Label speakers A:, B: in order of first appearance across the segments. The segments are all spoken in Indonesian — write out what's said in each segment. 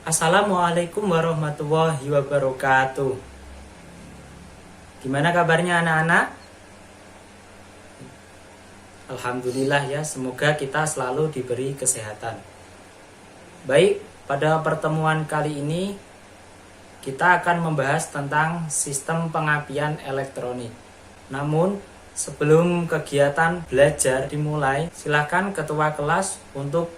A: Assalamualaikum warahmatullahi wabarakatuh. Gimana kabarnya anak-anak? Alhamdulillah ya, semoga kita selalu diberi kesehatan. Baik, pada pertemuan kali ini kita akan membahas tentang sistem pengapian elektronik. Namun, sebelum kegiatan belajar dimulai, silakan ketua kelas untuk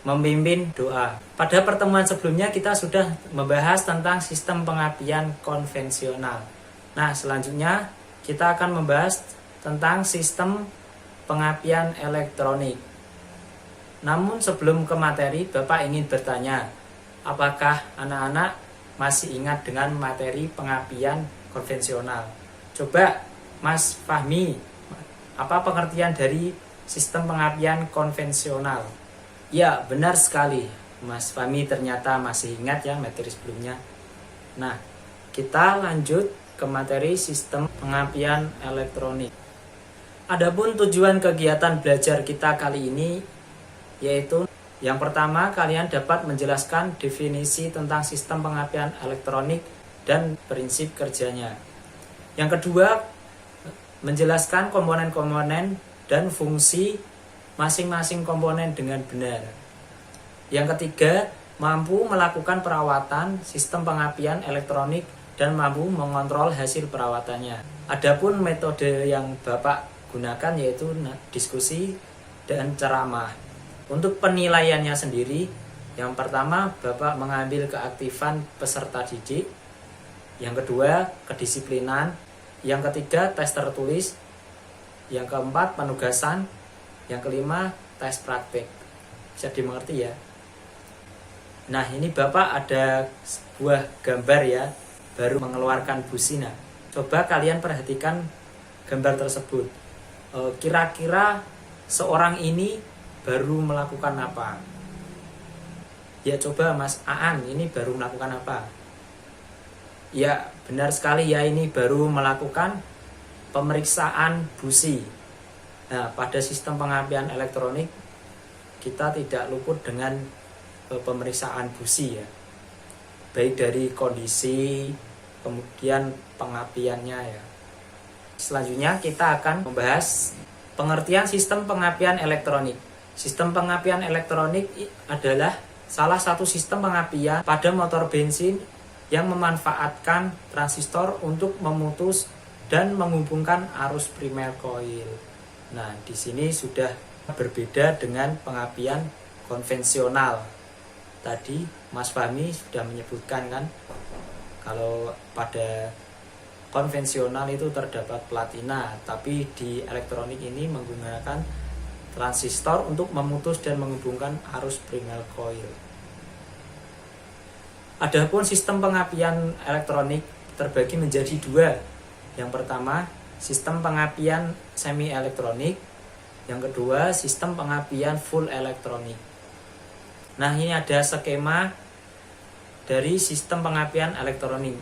A: memimpin doa. Pada pertemuan sebelumnya kita sudah membahas tentang sistem pengapian konvensional. Nah, selanjutnya kita akan membahas tentang sistem pengapian elektronik. Namun sebelum ke materi, Bapak ingin bertanya, apakah anak-anak masih ingat dengan materi pengapian konvensional? Coba Mas Fahmi, apa pengertian dari sistem pengapian konvensional? Ya, benar sekali. Mas Fahmi ternyata masih ingat ya materi sebelumnya. Nah, kita lanjut ke materi sistem pengapian elektronik. Adapun tujuan kegiatan belajar kita kali ini yaitu yang pertama, kalian dapat menjelaskan definisi tentang sistem pengapian elektronik dan prinsip kerjanya. Yang kedua, menjelaskan komponen-komponen dan fungsi masing-masing komponen dengan benar. Yang ketiga, mampu melakukan perawatan sistem pengapian elektronik dan mampu mengontrol hasil perawatannya. Adapun metode yang Bapak gunakan yaitu diskusi dan ceramah. Untuk penilaiannya sendiri, yang pertama Bapak mengambil keaktifan peserta didik, yang kedua kedisiplinan, yang ketiga tes tertulis, yang keempat penugasan, yang kelima tes praktik. Bisa dimengerti ya. Nah, ini Bapak ada sebuah gambar ya, baru mengeluarkan busi. Nah, coba kalian perhatikan gambar tersebut. Kira-kira seorang ini baru melakukan apa? Ya, coba Mas Aan, ini baru melakukan apa? Ya, benar sekali ya, ini baru melakukan pemeriksaan busi. Nah, pada sistem pengapian elektronik kita tidak luput dengan pemeriksaan busi ya. Baik dari kondisi kemudian pengapiannya ya. Selanjutnya kita akan membahas pengertian sistem pengapian elektronik. Sistem pengapian elektronik adalah salah satu sistem pengapian pada motor bensin yang memanfaatkan transistor untuk memutus dan menghubungkan arus primer koil. Nah, di sini sudah berbeda dengan pengapian konvensional. Tadi Mas Fahmi sudah menyebutkan kan, kalau pada konvensional itu terdapat platina, tapi di elektronik ini menggunakan transistor untuk memutus dan menghubungkan arus primer koil. Adapun sistem pengapian elektronik terbagi menjadi dua. Yang pertama, sistem pengapian semi elektronik. Yang kedua, sistem pengapian full elektronik. Nah, ini ada skema dari sistem pengapian elektronik.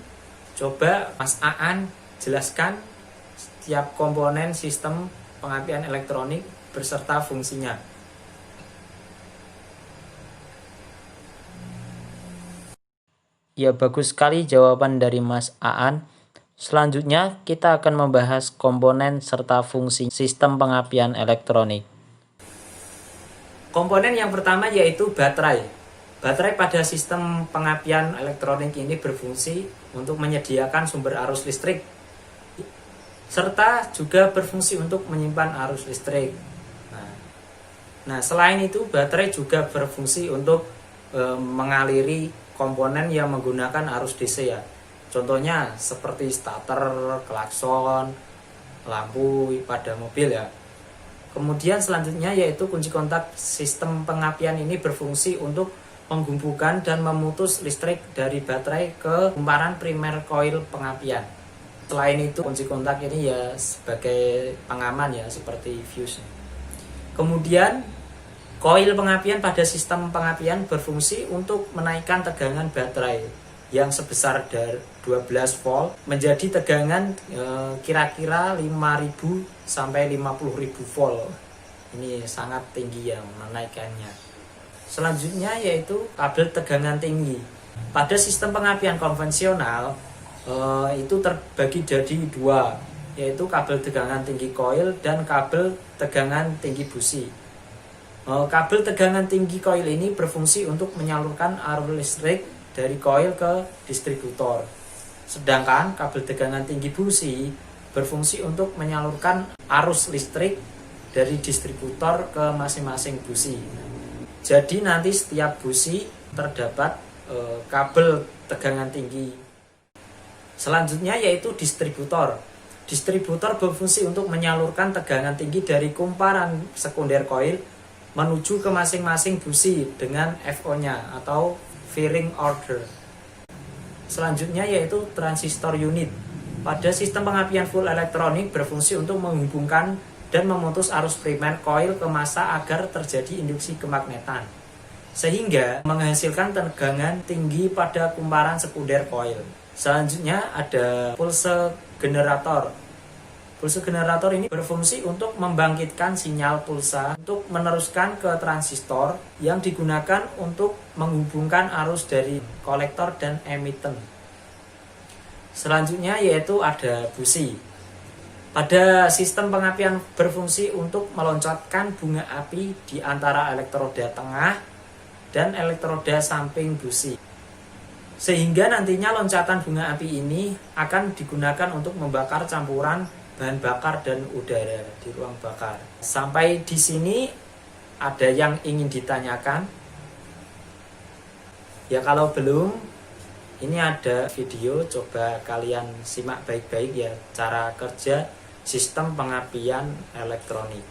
A: Coba Mas Aan jelaskan setiap komponen sistem pengapian elektronik beserta fungsinya. Ya, bagus sekali jawaban dari Mas Aan. Selanjutnya kita akan membahas komponen serta fungsi sistem pengapian elektronik. Komponen yang pertama yaitu baterai. Baterai pada sistem pengapian elektronik ini berfungsi untuk menyediakan sumber arus listrik, serta juga berfungsi untuk menyimpan arus listrik. Nah, selain itu baterai juga berfungsi untuk mengaliri komponen yang menggunakan arus DC ya. Contohnya seperti starter, klakson, lampu pada mobil ya. Kemudian selanjutnya yaitu kunci kontak. Sistem pengapian ini berfungsi untuk menghubungkan dan memutus listrik dari baterai ke kumparan primer koil pengapian. Selain itu kunci kontak ini ya sebagai pengaman ya, seperti fuse. Kemudian koil pengapian pada sistem pengapian berfungsi untuk menaikkan tegangan baterai yang sebesar dari 12 volt menjadi tegangan kira-kira 5.000 sampai 50.000 volt. Ini sangat tinggi ya menaikkannya. Selanjutnya yaitu kabel tegangan tinggi. Pada sistem pengapian konvensional itu terbagi jadi dua, yaitu kabel tegangan tinggi koil dan kabel tegangan tinggi busi. Kabel tegangan tinggi koil ini berfungsi untuk menyalurkan arus listrik dari koil ke distributor. Sedangkan kabel tegangan tinggi busi berfungsi untuk menyalurkan arus listrik dari distributor ke masing-masing busi. Jadi nanti setiap busi terdapat kabel tegangan tinggi. Selanjutnya yaitu distributor. Distributor berfungsi untuk menyalurkan tegangan tinggi dari kumparan sekunder koil menuju ke masing-masing busi dengan FO-nya atau firing order. Selanjutnya yaitu transistor unit. Pada sistem pengapian full elektronik berfungsi untuk menghubungkan dan memutus arus primer koil ke massa agar terjadi induksi kemagnetan, sehingga menghasilkan tegangan tinggi pada kumparan sekunder koil. Selanjutnya ada pulse generator. Pulse generator ini berfungsi untuk membangkitkan sinyal pulsa untuk meneruskan ke transistor yang digunakan untuk menghubungkan arus dari kolektor dan emiten. Selanjutnya yaitu ada busi. Pada sistem pengapian berfungsi untuk meloncatkan bunga api di antara elektroda tengah dan elektroda samping busi, sehingga nantinya loncatan bunga api ini akan digunakan untuk membakar campuran bahan bakar dan udara di ruang bakar. Sampai di sini ada yang ingin ditanyakan? Ya kalau belum, ini ada video, coba kalian simak baik-baik ya cara kerja sistem pengapian elektronik.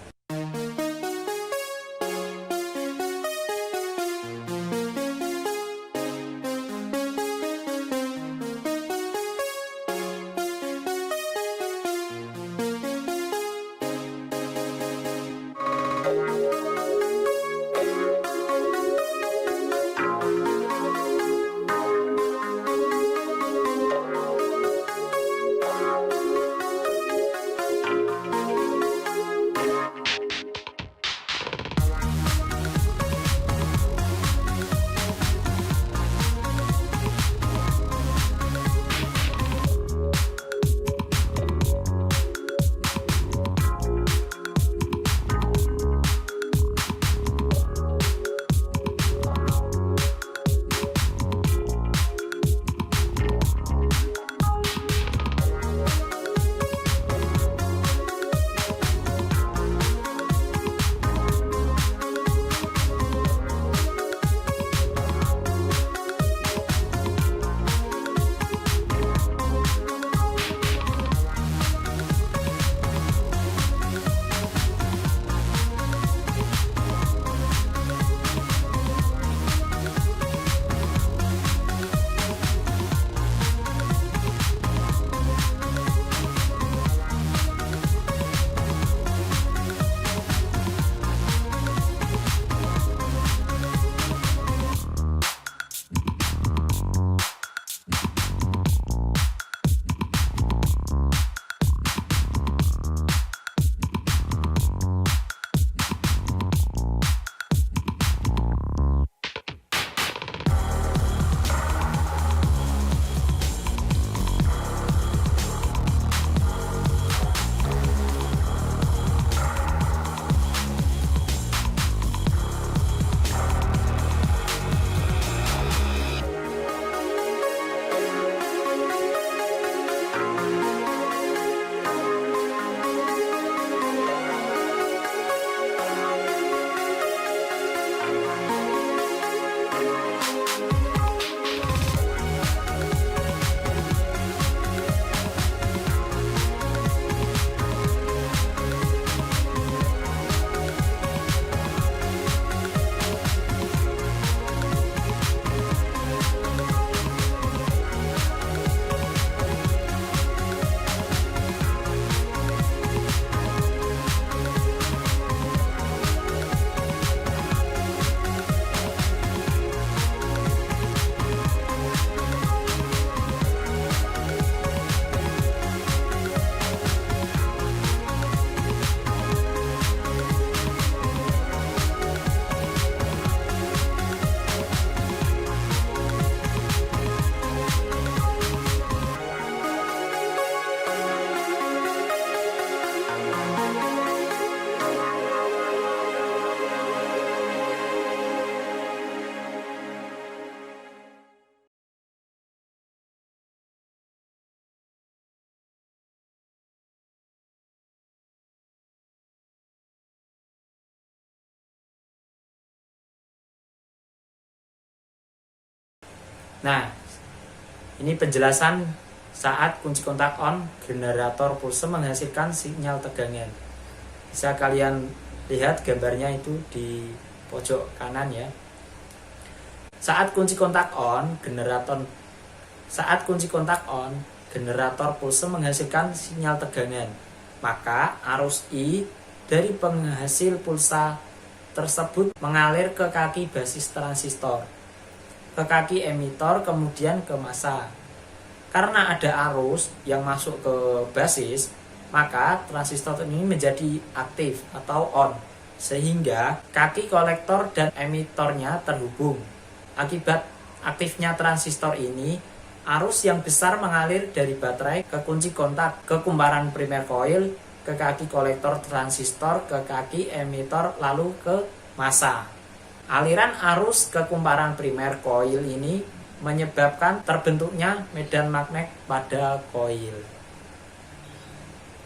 A: Nah, ini penjelasan saat kunci kontak on, generator pulse menghasilkan sinyal tegangan. Bisa kalian lihat gambarnya itu di pojok kanan ya. Saat kunci kontak on, generator pulse menghasilkan sinyal tegangan. Maka arus I dari penghasil pulsa tersebut mengalir ke kaki basis transistor, ke kaki emitor, kemudian ke massa. Karena ada arus yang masuk ke basis, maka transistor ini menjadi aktif atau on, sehingga kaki kolektor dan emitornya terhubung. Akibat aktifnya transistor ini, arus yang besar mengalir dari baterai ke kunci kontak, ke kumparan primer coil, ke kaki kolektor transistor, ke kaki emitor, lalu ke massa. Aliran arus ke kumparan primer coil ini menyebabkan terbentuknya medan magnet pada koil.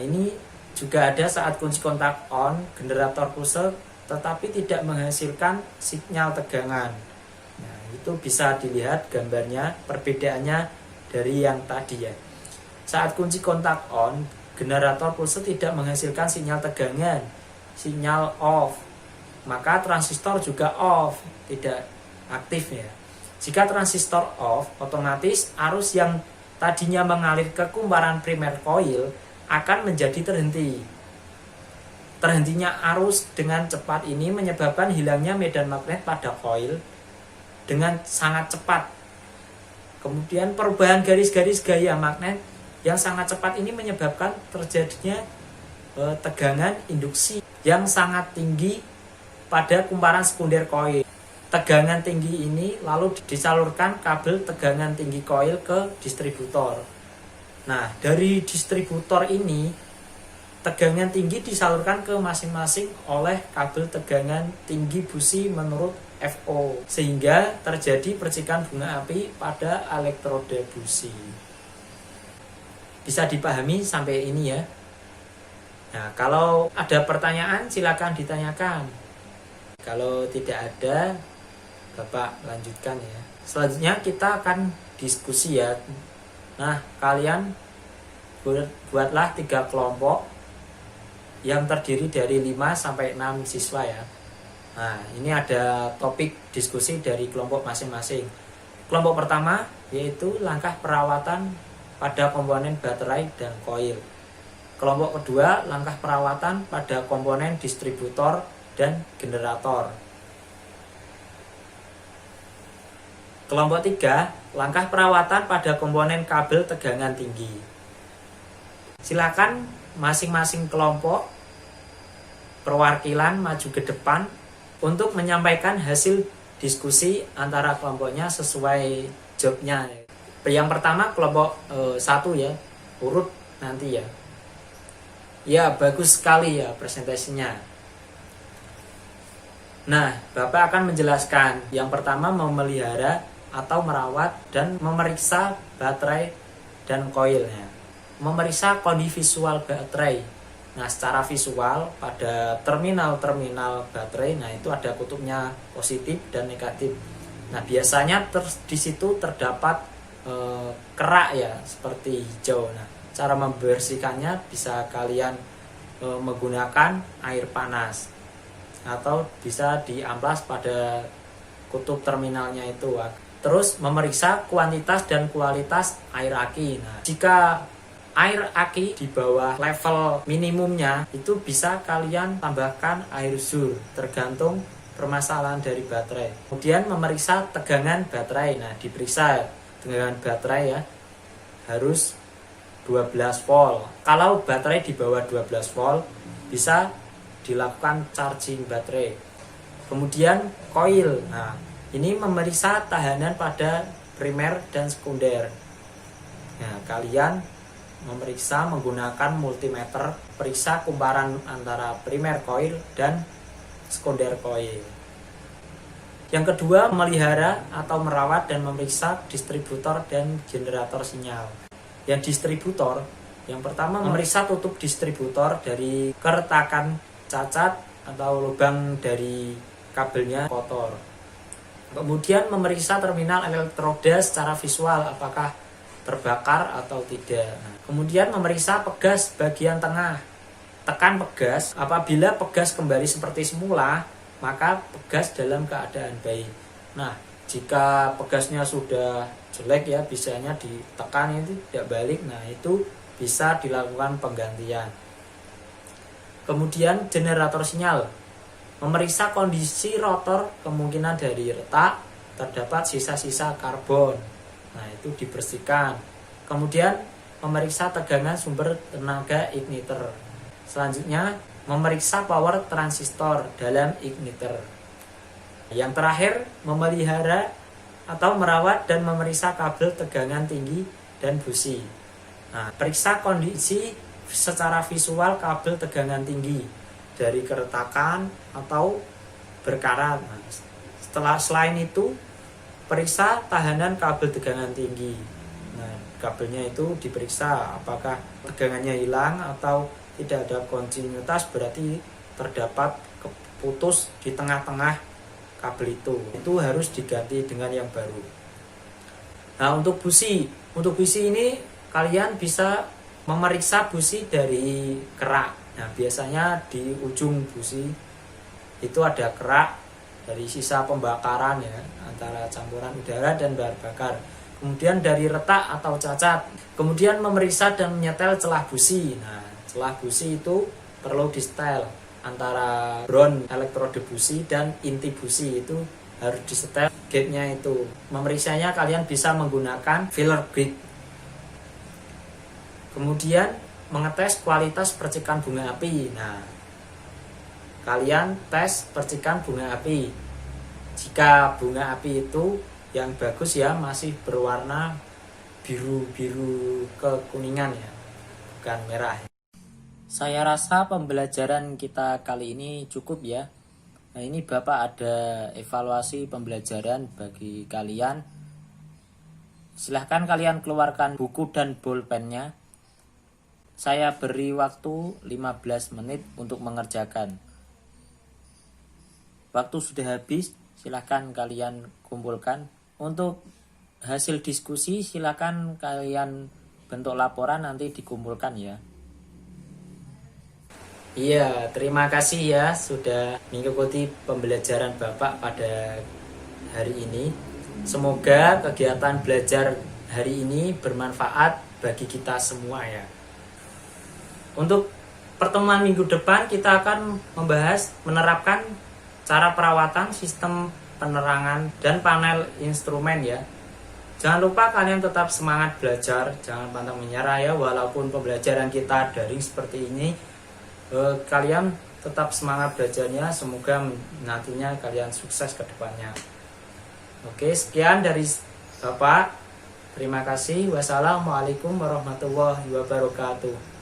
A: Ini juga ada saat kunci kontak on, generator pulse tetapi tidak menghasilkan sinyal tegangan. Nah, itu bisa dilihat gambarnya, perbedaannya dari yang tadi ya. Saat kunci kontak on, generator pulse tidak menghasilkan sinyal tegangan, sinyal off. Maka transistor juga off, tidak aktif ya. Jika transistor off, otomatis arus yang tadinya mengalir ke kumparan primer coil akan menjadi terhenti. Terhentinya arus dengan cepat ini menyebabkan hilangnya medan magnet pada coil dengan sangat cepat. Kemudian perubahan garis-garis gaya magnet yang sangat cepat ini menyebabkan terjadinya tegangan induksi yang sangat tinggi pada kumparan sekunder coil. Tegangan tinggi ini lalu disalurkan kabel tegangan tinggi coil ke distributor. Nah, dari distributor ini tegangan tinggi disalurkan ke masing-masing oleh kabel tegangan tinggi busi menurut FO, sehingga terjadi percikan bunga api pada elektroda busi. Bisa dipahami sampai ini ya. Nah, kalau ada pertanyaan silakan ditanyakan. Kalau tidak ada, Bapak lanjutkan ya. Selanjutnya kita akan diskusi ya. Nah, kalian buatlah 3 kelompok yang terdiri dari 5 sampai 6 siswa ya. Nah, ini ada topik diskusi dari kelompok masing-masing. Kelompok pertama yaitu langkah perawatan pada komponen baterai dan koil. Kelompok kedua, langkah perawatan pada komponen distributor dan generator. Kelompok 3, langkah perawatan pada komponen kabel tegangan tinggi. Silakan masing-masing kelompok perwakilan maju ke depan untuk menyampaikan hasil diskusi antara kelompoknya sesuai jobnya. Yang pertama kelompok 1 ya, urut nanti ya. Ya, bagus sekali ya presentasinya. Nah, Bapak akan menjelaskan. Yang pertama memelihara atau merawat dan memeriksa baterai dan koilnya. Memeriksa kondisi visual baterai. Nah, secara visual pada terminal-terminal baterai, nah itu ada kutubnya positif dan negatif. Nah, biasanya di situ terdapat kerak ya, seperti hijau. Nah, cara membersihkannya bisa kalian menggunakan air panas atau bisa diamplas pada kutub terminalnya itu. Terus memeriksa kuantitas dan kualitas air aki. Nah, jika air aki di bawah level minimumnya, itu bisa kalian tambahkan air zur, tergantung permasalahan dari baterai. Kemudian memeriksa tegangan baterai. Nah, diperiksa tegangan baterai ya, harus 12 volt. Kalau baterai di bawah 12 volt, bisa dilakukan charging baterai. Kemudian koil. Nah, ini memeriksa tahanan pada primer dan sekunder. Nah, kalian memeriksa menggunakan multimeter, periksa kumparan antara primer coil dan sekunder coil. Yang kedua, memelihara atau merawat dan memeriksa distributor dan generator sinyal. Yang distributor, yang pertama memeriksa tutup distributor dari keretakan cacat atau lubang dari kabelnya kotor. Kemudian memeriksa terminal elektroda secara visual apakah terbakar atau tidak. Nah, kemudian memeriksa pegas bagian tengah. Tekan pegas, apabila pegas kembali seperti semula, maka pegas dalam keadaan baik. Nah, jika pegasnya sudah jelek ya, bisanya ditekan itu tidak balik, nah itu bisa dilakukan penggantian. Kemudian generator sinyal. Memeriksa kondisi rotor, kemungkinan dari retak terdapat sisa-sisa karbon. Nah, itu dibersihkan. Kemudian memeriksa tegangan sumber tenaga igniter. Selanjutnya, memeriksa power transistor dalam igniter. Yang terakhir, memelihara atau merawat dan memeriksa kabel tegangan tinggi dan busi. Nah, periksa kondisi secara visual kabel tegangan tinggi dari keretakan atau berkarat. Nah, selain itu, periksa tahanan kabel tegangan tinggi. Nah, kabelnya itu diperiksa apakah tegangannya hilang atau tidak ada kontinuitas, berarti terdapat putus di tengah-tengah kabel itu. Itu harus diganti dengan yang baru. Nah, untuk busi ini kalian bisa memeriksa busi dari kerak. Nah, biasanya di ujung busi itu ada kerak dari sisa pembakaran ya, antara campuran udara dan bahan bakar. Kemudian dari retak atau cacat. Kemudian memeriksa dan menyetel celah busi. Nah, celah busi itu perlu disetel antara ground elektrode busi dan inti busi, itu harus disetel gate-nya itu. Memeriksanya kalian bisa menggunakan filler gate. Kemudian mengetes kualitas percikan bunga api. Nah, kalian tes percikan bunga api. Jika bunga api itu yang bagus ya, masih berwarna biru-biru kekuningan ya, bukan merah. Saya rasa pembelajaran kita kali ini cukup ya. Nah, ini Bapak ada evaluasi pembelajaran bagi kalian. Silahkan kalian keluarkan buku dan bolpennya. Saya beri waktu 15 menit untuk mengerjakan. Waktu sudah habis, silakan kalian kumpulkan. Untuk hasil diskusi, silakan kalian bentuk laporan, nanti dikumpulkan ya. Iya, terima kasih ya sudah mengikuti pembelajaran Bapak pada hari ini. Semoga kegiatan belajar hari ini bermanfaat bagi kita semua ya. Untuk pertemuan minggu depan kita akan menerapkan cara perawatan sistem penerangan dan panel instrumen ya. Jangan lupa kalian tetap semangat belajar, jangan pantang menyerah ya, walaupun pembelajaran kita daring seperti ini. Kalian tetap semangat belajarnya, semoga nantinya kalian sukses ke depannya. Oke, sekian dari Bapak. Terima kasih. Wassalamualaikum warahmatullahi wabarakatuh.